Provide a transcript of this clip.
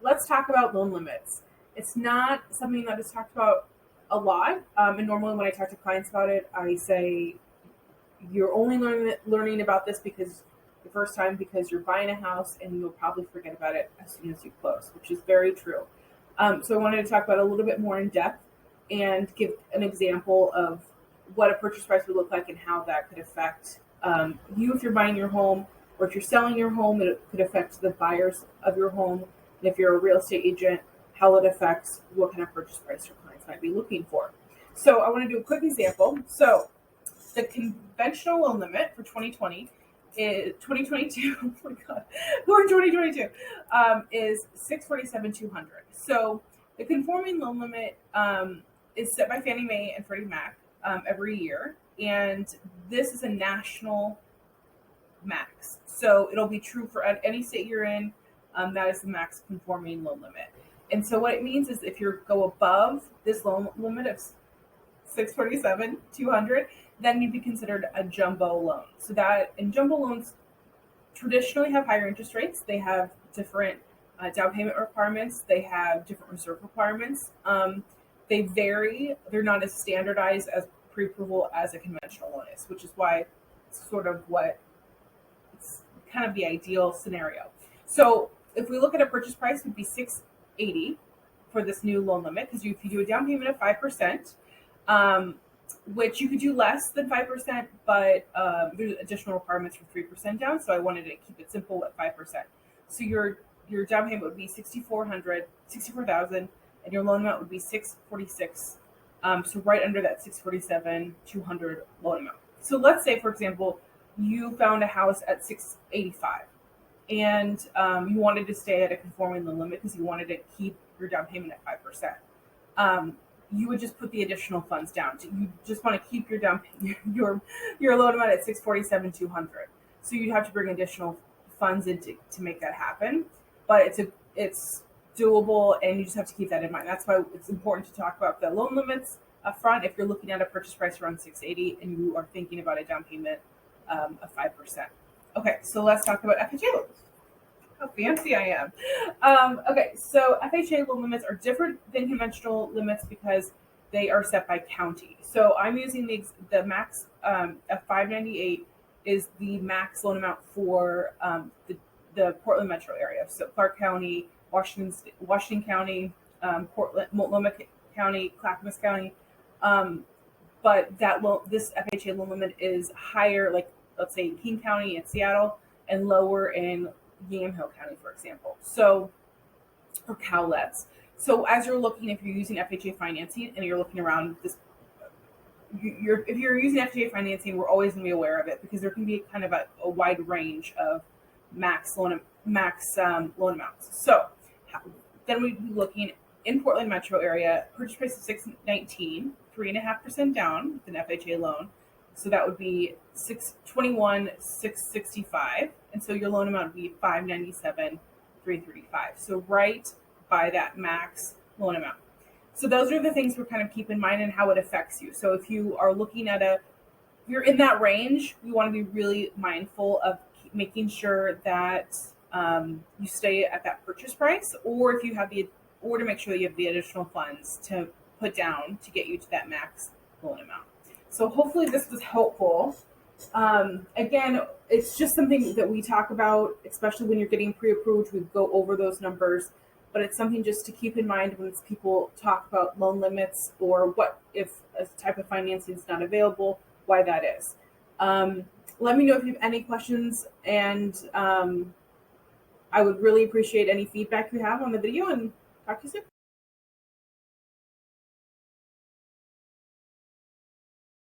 let's talk about loan limits. It's not something that is talked about a lot. And normally when I talk to clients about it, I say you're only learning about this because the first time because you're buying a house and you'll probably forget about it as soon as you close, which is very true. So I wanted to talk about it a little bit more in depth and give an example of what a purchase price would look like and how that could affect you if you're buying your home, or if you're selling your home, it could affect the buyers of your home. And if you're a real estate agent, how it affects what kind of purchase price your clients might be looking for. So I want to do a quick example. So the conventional loan limit for 2020 is 2022. Oh my God, we're in 2022. Is 647,200. So the conforming loan limit is set by Fannie Mae and Freddie Mac every year, and this is a national max. So it'll be true for any state you're in. That is the max conforming loan limit. And so what it means is if you go above this loan limit of 647,200, then you'd be considered a jumbo loan. So that, and jumbo loans traditionally have higher interest rates. They have different down payment requirements. They have different reserve requirements. They vary. They're not as standardized as pre-approval as a conventional loan is, which is why it's sort of what it's kind of the ideal scenario. So if we look at a purchase price, it would be $680 for this new loan limit, because if you do a down payment of 5%, which you could do less than 5%, but there's additional requirements for 3% down. So I wanted to keep it simple at 5%. So your down payment would be $64,000, and your loan amount would be $646. So right under that $647,200 loan amount. So let's say, for example, you found a house at $685, and you wanted to stay at a conforming loan limit because you wanted to keep your down payment at 5%. You would just put the additional funds down. You just want to keep your your loan amount at $647,200. So you'd have to bring additional funds in to make that happen. But it's doable, and you just have to keep that in mind. That's why it's important to talk about the loan limits up front if you're looking at a purchase price around $680 and you are thinking about a down payment of 5%. Okay, so let's talk about FHA loans. How fancy I am. Okay, so FHA loan limits are different than conventional limits because they are set by county. So I'm using the max of $598 is the max loan amount for the Portland metro area. So Clark County, Washington County, Portland, Multnomah County, Clackamas County. But this FHA loan limit is higher, like let's say in King County and Seattle, and lower in Yamhill County, for example. So, or Cowlitz. So as you're looking, if you're using FHA financing and you're looking around this, if you're using FHA financing, we're always going to be aware of it because there can be kind of a wide range of max loan amounts. So then we'd be looking in Portland metro area, purchase price of $619, 3.5% down with an FHA loan. So that would be $621,665, and so your loan amount would be $597,335. So right by that max loan amount. So those are the things we kind of keep in mind and how it affects you. So if you are looking at you're in that range, we want to be really mindful of making sure that you stay at that purchase price, or if you have or to make sure that you have the additional funds to put down to get you to that max loan amount. So hopefully this was helpful. Again, it's just something that we talk about, especially when you're getting pre-approved. We go over those numbers, but it's something just to keep in mind when people talk about loan limits or what if a type of financing is not available, why that is. Let me know if you have any questions, and I would really appreciate any feedback you have on the video, and talk to you soon.